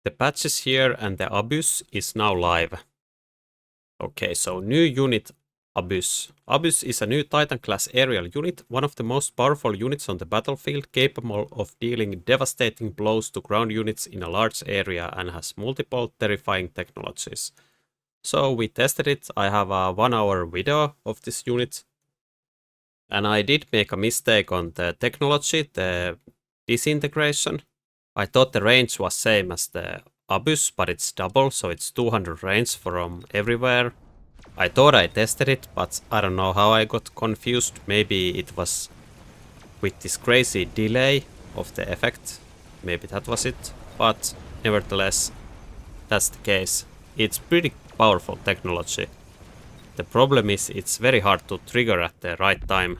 The patches here and the Abyss is now live. Okay, so new unit Abyss. Abyss is a new Titan class aerial unit, one of the most powerful units on the battlefield, capable of dealing devastating blows to ground units in a large area and has multiple terrifying technologies. So we tested it. I have a 1-hour video of this unit. And I did make a mistake on the technology, the disintegration. I thought the range was same as the Abyss, but it's double, so it's 200 range from everywhere. I thought I tested it, but I don't know how I got confused. Maybe it was with this crazy delay of the effect. Maybe that was it. But nevertheless, that's the case. It's pretty powerful technology. The problem is it's very hard to trigger at the right time.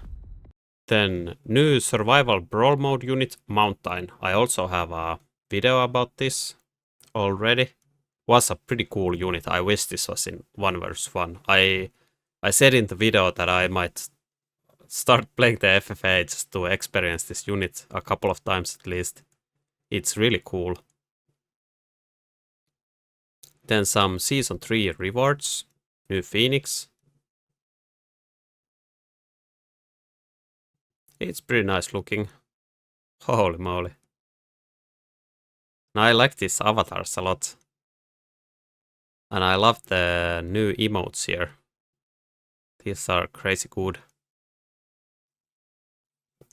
Then new survival brawl mode unit Mountain. I also have a video about this already. Was a pretty cool unit. I wish this was in 1 vs 1. I said in the video that I might start playing the FFA just to experience this unit a couple of times at least. It's really cool. Then some Season 3 rewards. New Phoenix. It's pretty nice looking. Holy moly. I like these avatars a lot. And I love the new emotes here. These are crazy good.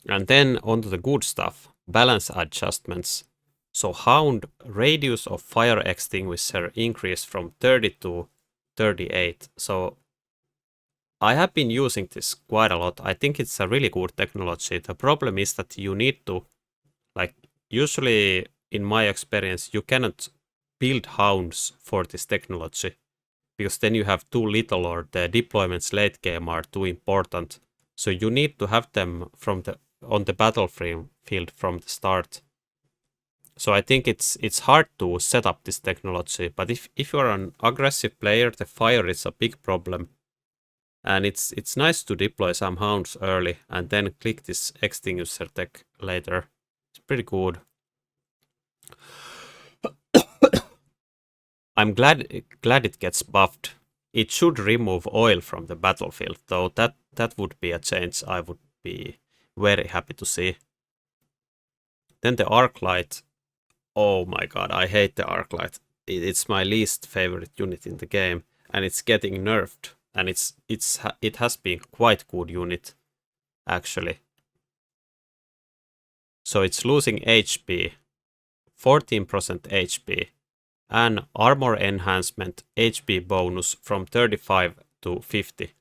And then onto the good stuff. Balance adjustments. So Hound radius of fire extinguisher increased from 30 to 38. So I have been using this quite a lot. I think it's a really good technology. The problem is that you need to, like, usually in my experience, you cannot build hounds for this technology because then you have too little or the deployments late game are too important. So you need to have them on the battlefield from the start. So I think it's hard to set up this technology, but if you're an aggressive player, the fire is a big problem. And it's nice to deploy some hounds early and then click this extinguisher tech later. It's pretty good. I'm glad it gets buffed. It should remove oil from the battlefield, though that would be a change I would be very happy to see. Then the Arclight. Oh my god, I hate the Arclight. It's my least favorite unit in the game, and it's getting nerfed. And it has been quite good unit, actually. So it's losing HP, 14% HP, and armor enhancement HP bonus from 35 to 50.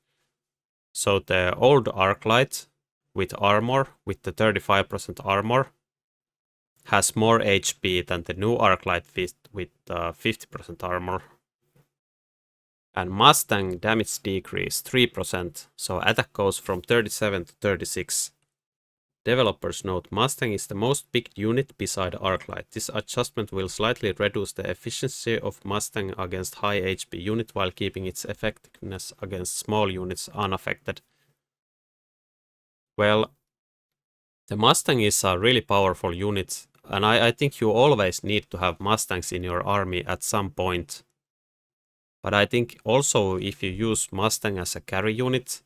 So the old Arclight with armor, with the 35% armor, has more HP than the new Arclight with 50% armor. And Mustang damage decrease 3%, so attack goes from 37 to 36. Developers note Mustang is the most picked unit beside Arclight. This adjustment will slightly reduce the efficiency of Mustang against high HP unit while keeping its effectiveness against small units unaffected. Well, the Mustang is a really powerful unit, and I think you always need to have Mustangs in your army at some point. But I think also if you use Mustang as a carry unit,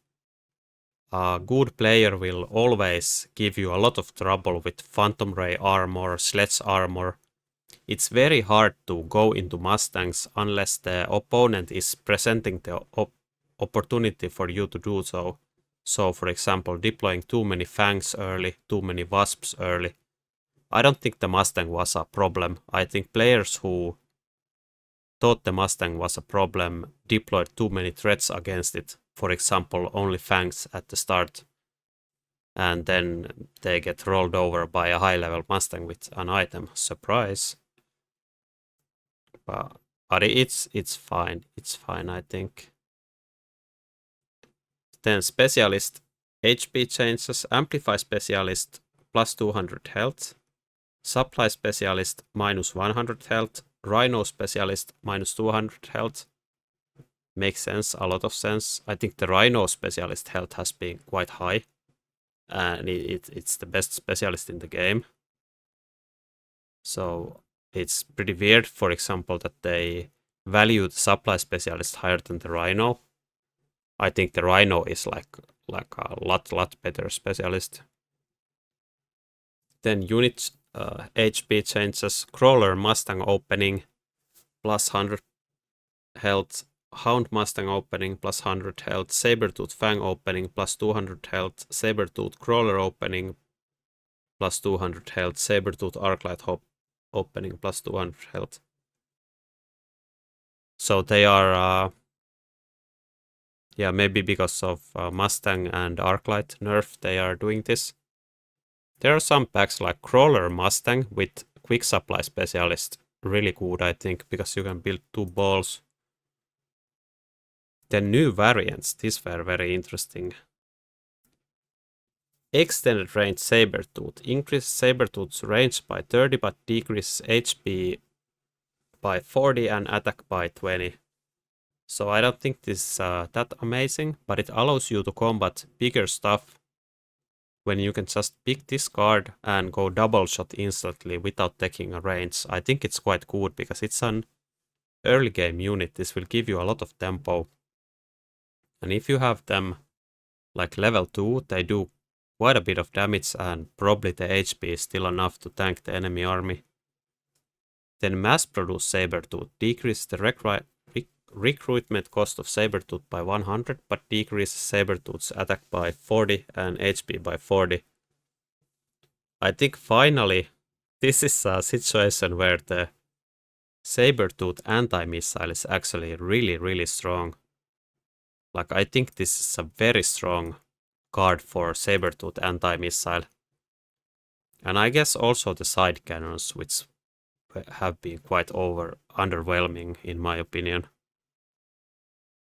a good player will always give you a lot of trouble with Phantom Ray armor, Sledge armor. It's very hard to go into Mustangs unless the opponent is presenting the opportunity for you to do so. So for example, deploying too many Fangs early, too many Wasps early. I don't think the Mustang was a problem. I think players who thought the Mustang was a problem deployed too many threats against it. For example, only Fangs at the start. And then they get rolled over by a high-level Mustang with an item. Surprise. But it's fine. It's fine, I think. Then Specialist HP changes. Amplify Specialist plus 200 health. Supply Specialist minus 100 health. Rhino Specialist minus 200 health. Makes sense, a lot of sense. I think the Rhino Specialist health has been quite high. And it's the best specialist in the game. So it's pretty weird, for example, that they value the supply specialist higher than the Rhino. I think the Rhino is like a lot better specialist. Then unit HP changes. Crawler Mustang opening plus 100 health. Hound Mustang opening plus 100 health. Sabertooth Fang opening plus 200 health. Sabertooth Crawler opening plus 200 health. Sabertooth Arclight opening plus 200 health. So they are, yeah, maybe because of Mustang and Arclight nerf, they are doing this. There are some packs like Crawler Mustang with Quick Supply Specialist. Really good, I think, because you can build 2 balls. Then new variants, these were very interesting. Extended range Sabertooth. Increases Sabertooth's range by 30 but decreases HP by 40 and attack by 20. So I don't think this is that amazing, but it allows you to combat bigger stuff when you can just pick this card and go double shot instantly without taking a range. I think it's quite good because it's an early game unit. This will give you a lot of tempo. And if you have them like level 2, they do quite a bit of damage and probably the HP is still enough to tank the enemy army. Then mass produce Sabertooth decreases the recruitment cost of Sabertooth by 100 but decreases Sabertooth's attack by 40 and HP by 40. I think finally this is a situation where the Sabertooth anti-missile is actually really strong. Like, I think this is a very strong card for Sabertooth anti-missile. And I guess also the side cannons, which have been quite underwhelming in my opinion.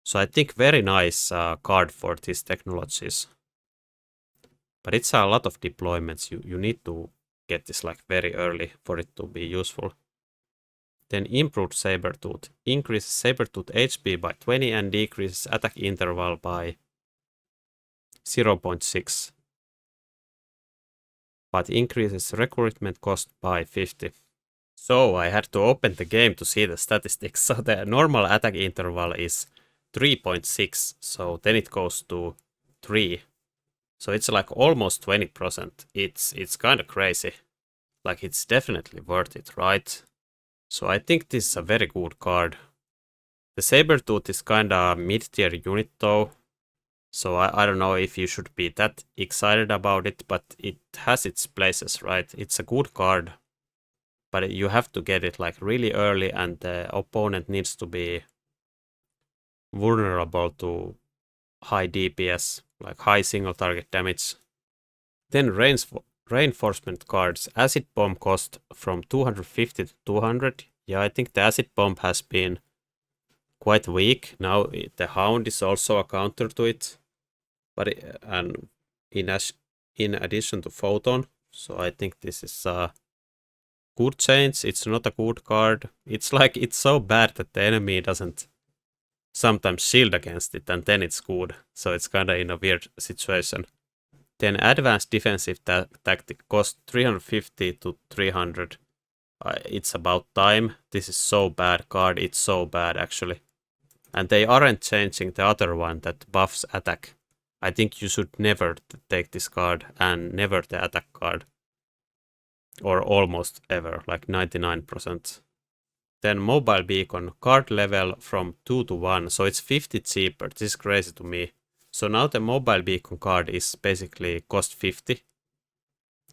So I think very nice card for these technologies. But it's a lot of deployments. You need to get this like very early for it to be useful. Then improved Sabertooth. Increases Sabertooth HP by 20 and decreases attack interval by 0.6. But increases recruitment cost by 50. So I had to open the game to see the statistics. So the normal attack interval is 3.6. So then it goes to 3. So it's like almost 20%. It's kind of crazy. Like, it's definitely worth it, right? So I think this is a very good card. The Sabertooth is kind of mid-tier unit though. So I don't know if you should be that excited about it, but it has its places, right? It's a good card. But you have to get it like really early and the opponent needs to be vulnerable to high DPS, like high single target damage. Then reinforcement cards. Acid bomb cost from 250 to 200. Yeah, I think the acid bomb has been quite weak. Now the Hound is also a counter to it. But and in addition to Photon. So I think this is a good change. It's not a good card. It's like, it's so bad that the enemy doesn't sometimes shield against it and then it's good. So it's kind of in a weird situation. Then advanced defensive tactic cost 350 to 300. It's about time. This is so bad card. It's so bad actually. And they aren't changing the other one that buffs attack. I think you should never take this card and never the attack card. Or almost ever, like 99%. Then mobile beacon, card level from 2 to 1. So it's 50 cheaper. This is crazy to me. So now the mobile beacon card is basically cost 50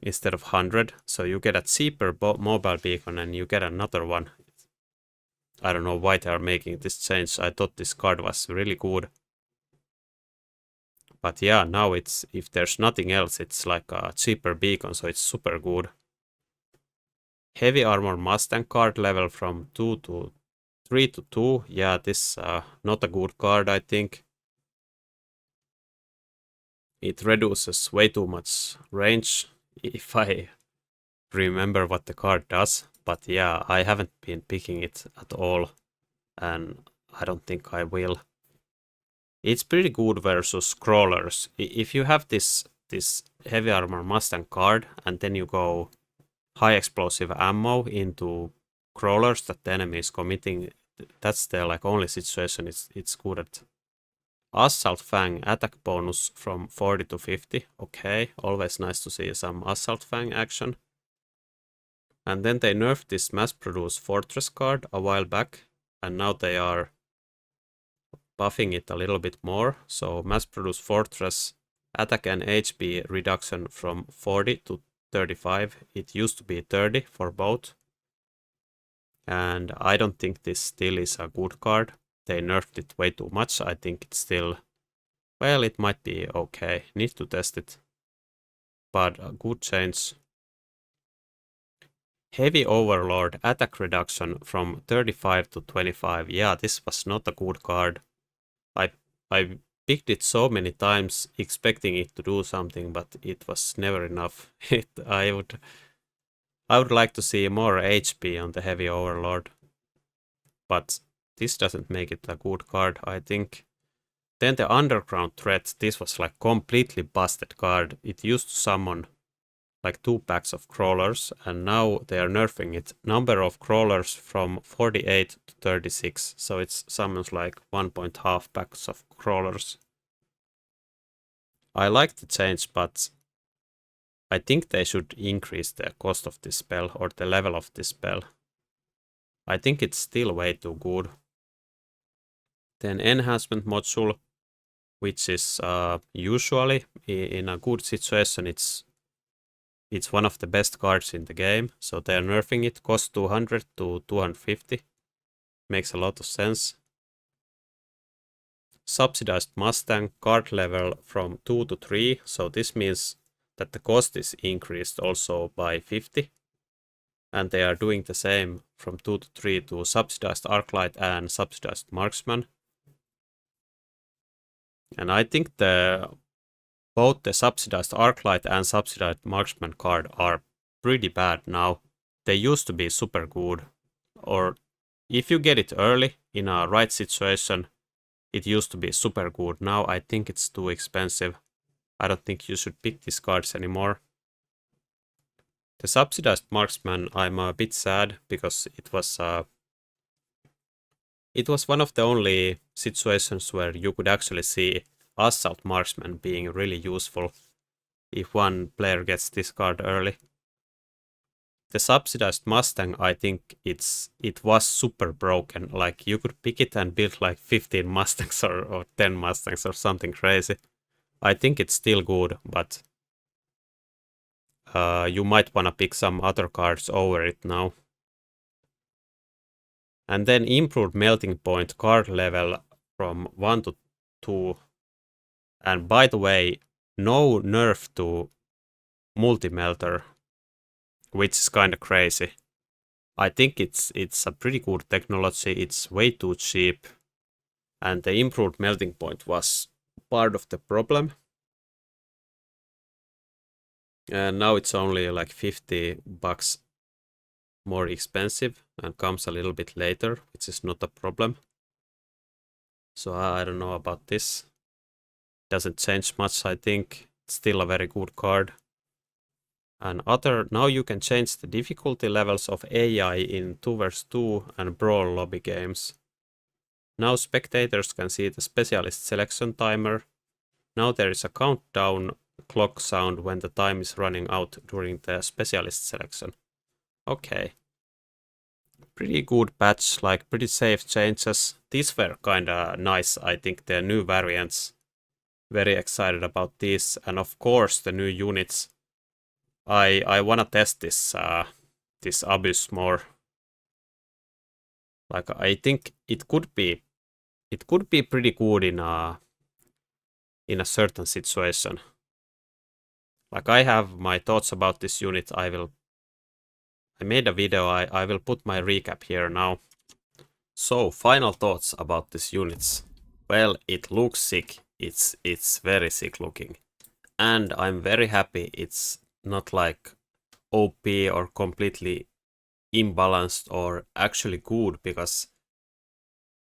instead of 100. So you get a cheaper mobile beacon and you get another one. I don't know why they are making this change. I thought this card was really good. But yeah, now it's, if there's nothing else, it's like a cheaper beacon, so it's super good. Heavy armor Mustang card level from 3 to 2. Yeah, this not a good card, I think. It reduces way too much range, if I remember what the card does. But yeah, I haven't been picking it at all, and I don't think I will. It's pretty good versus crawlers. If you have this heavy armor Mustang card and then you go high explosive ammo into crawlers that the enemy is committing, that's the like only situation it's good at. Assault Fang attack bonus from 40 to 50. Okay, always nice to see some Assault Fang action. And then they nerfed this mass produce fortress card a while back, and now they are buffing it a little bit more. So mass produce fortress attack and HP reduction from 40 to 35. It used to be 30 for both. And I don't think this still is a good card. They nerfed it way too much. I think it's still, well, it might be okay. Need to test it. But a good change. Heavy Overlord attack reduction from 35 to 25. Yeah, this was not a good card. I picked it so many times expecting it to do something, but it was never enough. I would like to see more HP on the Heavy Overlord. But this doesn't make it a good card, I think. Then the Underground Threat, this was like completely busted card. It used to summon like 2 packs of crawlers, and now they are nerfing it. Number of crawlers from 48 to 36, so it summons like 1.5 packs of crawlers. I like the change, but I think they should increase the cost of this spell or the level of this spell. I think it's still way too good. Then Enhancement Module, which is usually in a good situation, it's one of the best cards in the game, so they're nerfing it. Cost 200 to 250. Makes a lot of sense. Subsidized Mustang card level from 2 to 3, so this means that the cost is increased also by 50. And they are doing the same from 2 to 3 to Subsidized Arclight and Subsidized Marksman. And I think both the Subsidized Arclight and Subsidized Marksman card are pretty bad now. They used to be super good. Or if you get it early in a right situation, it used to be super good. Now I think it's too expensive. I don't think you should pick these cards anymore. The Subsidized Marksman, I'm a bit sad because it was one of the only situations where you could actually see Assault Marksman being really useful if one player gets this card early. The Subsidized Mustang, I think it was super broken. Like you could pick it and build like 15 Mustangs or 10 Mustangs or something crazy. I think it's still good, but you might wanna pick some other cards over it now. And then improved melting point card level from 1 to 2. And by the way, no nerf to multi-melter, which is kinda crazy. I think it's a pretty good technology. It's way too cheap. And the improved melting point was part of the problem. And now it's only like $50 more expensive and comes a little bit later, which is not a problem. So I don't know about this. Doesn't change much, I think. It's still a very good card. And now you can change the difficulty levels of AI in 2 vs 2 and Brawl lobby games. Now spectators can see the specialist selection timer. Now there is a countdown clock sound when the time is running out during the specialist selection. Okay. Pretty good patch, like pretty safe changes. These were kinda nice, I think, the new variants. Very excited about these, and of course the new units. I wanna test this Abyss more. Like I think it could be pretty good in a certain situation. Like I have my thoughts about this unit. I made a video. I will put my recap here now. So final thoughts about these units. Well, it looks sick. It's very sick looking, and I'm very happy it's not like OP or completely imbalanced or actually good, because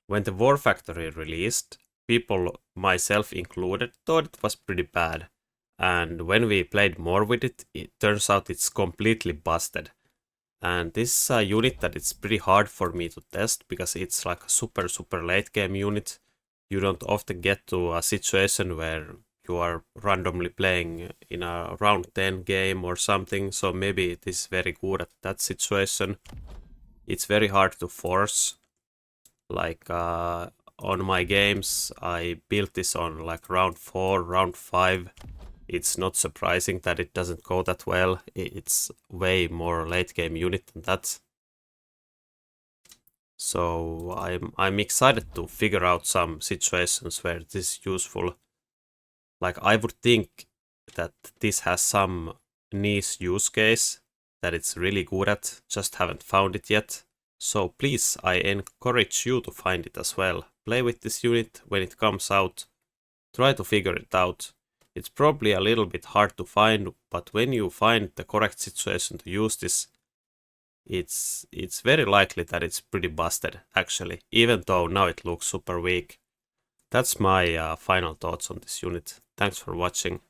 when the War Factory released, people, myself included, thought it was pretty bad. And when we played more with it, it turns out it's completely busted. And this is a unit that it's pretty hard for me to test because it's like a super late game unit. You don't often get to a situation where you are randomly playing in a round 10 game or something, so maybe it is very good at that situation. It's very hard to force. Like on my games, I built this on like round 4, round 5. It's not surprising that it doesn't go that well. It's way more late game unit than that. So I'm excited to figure out some situations where this is useful. Like I would think that this has some niche use case that it's really good at, just haven't found it yet. So please, I encourage you to find it as well. Play with this unit when it comes out. Try to figure it out. It's probably a little bit hard to find, but when you find the correct situation to use this, it's very likely that it's pretty busted, actually, even though now it looks super weak. That's my final thoughts on this unit. Thanks for watching.